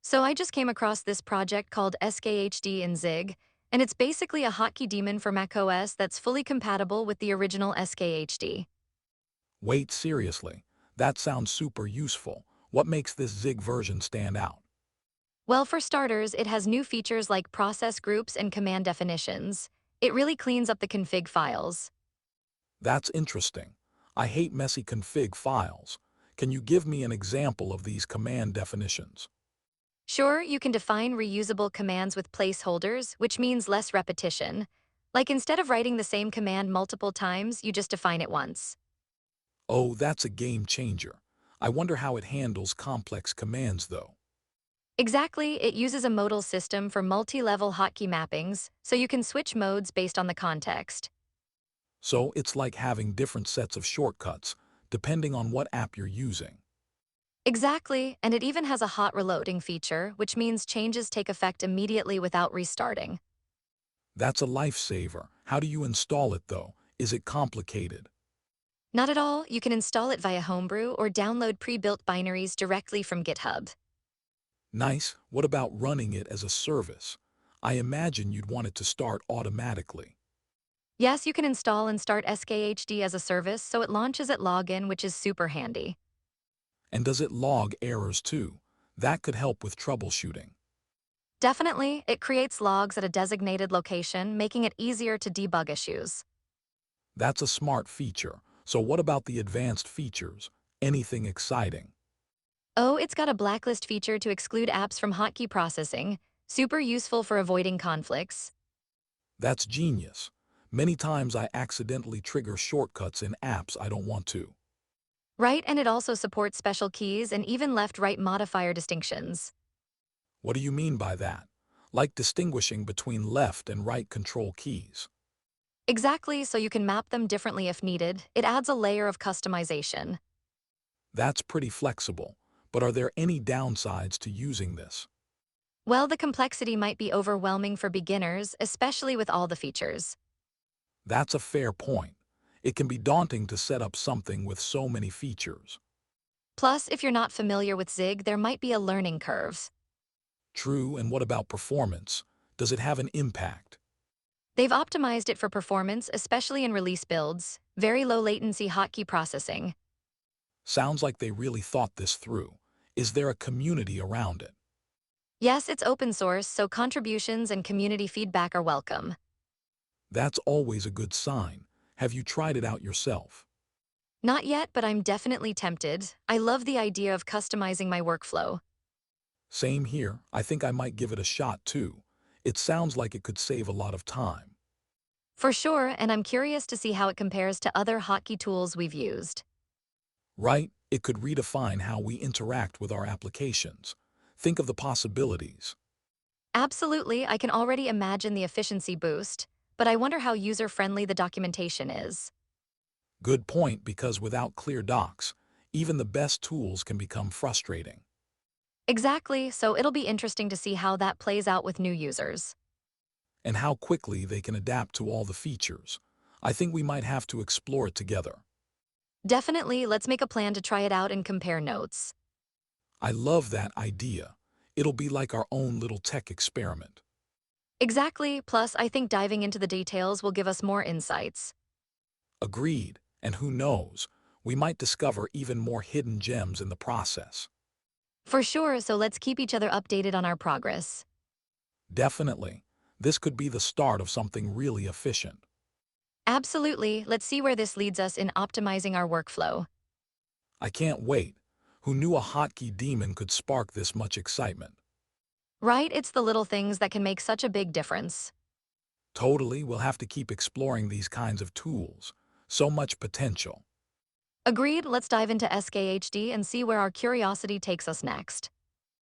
So I just came across this project called skhd.zig, and it's basically a hotkey daemon for macOS that's fully compatible with the original skhd. Wait, seriously. That sounds super useful. What makes this Zig version stand out? Well, for starters, it has new features like process groups and command definitions. It really cleans up the config files. That's interesting. I hate messy config files. Can you give me an example of these command definitions? Sure, you can define reusable commands with placeholders, which means less repetition. Like instead of writing the same command multiple times, you just define it once. Oh, that's a game changer. I wonder how it handles complex commands, though. Exactly, it uses a modal system for multi-level hotkey mappings, so you can switch modes based on the context. So it's like having different sets of shortcuts, depending on what app you're using. Exactly, and it even has a hot reloading feature, which means changes take effect immediately without restarting. That's a lifesaver. How do you install it, though? Is it complicated? Not at all, you can install it via Homebrew or download pre-built binaries directly from GitHub. Nice. What about running it as a service? I imagine you'd want it to start automatically. Yes, you can install and start skhd as a service, so it launches at login, which is super handy. And does it log errors too? That could help with troubleshooting. Definitely, it creates logs at a designated location, making it easier to debug issues. That's a smart feature. So what about the advanced features? Anything exciting? Oh, it's got a blacklist feature to exclude apps from hotkey processing, super useful for avoiding conflicts. That's genius. Many times I accidentally trigger shortcuts in apps I don't want to. Right, and it also supports special keys and even left-right modifier distinctions. What do you mean by that? Like distinguishing between left and right control keys. Exactly, so you can map them differently if needed. It adds a layer of customization. That's pretty flexible. But are there any downsides to using this? Well, the complexity might be overwhelming for beginners, especially with all the features. That's a fair point. It can be daunting to set up something with so many features. Plus, if you're not familiar with Zig, there might be a learning curve. True, and what about performance? Does it have an impact? They've optimized it for performance, especially in release builds, very low latency hotkey processing. Sounds like they really thought this through. Is there a community around it? Yes, it's open source, so contributions and community feedback are welcome. That's always a good sign. Have you tried it out yourself? Not yet, but I'm definitely tempted. I love the idea of customizing my workflow. Same here. I think I might give it a shot too. It sounds like it could save a lot of time. For sure, and I'm curious to see how it compares to other hotkey tools we've used. Right? It could redefine how we interact with our applications. Think of the possibilities. Absolutely, I can already imagine the efficiency boost, but I wonder how user-friendly the documentation is. Good point, because without clear docs, even the best tools can become frustrating. Exactly, so it'll be interesting to see how that plays out with new users. And how quickly they can adapt to all the features. I think we might have to explore it together. Definitely, let's make a plan to try it out and compare notes. I love that idea. It'll be like our own little tech experiment. Exactly, plus I think diving into the details will give us more insights. Agreed, and who knows, we might discover even more hidden gems in the process. For sure, so let's keep each other updated on our progress. Definitely, this could be the start of something really efficient. Absolutely, let's see where this leads us in optimizing our workflow. I can't wait. Who knew a hotkey daemon could spark this much excitement? Right, it's the little things that can make such a big difference. Totally, we'll have to keep exploring these kinds of tools. So much potential. Agreed, let's dive into skhd and see where our curiosity takes us next.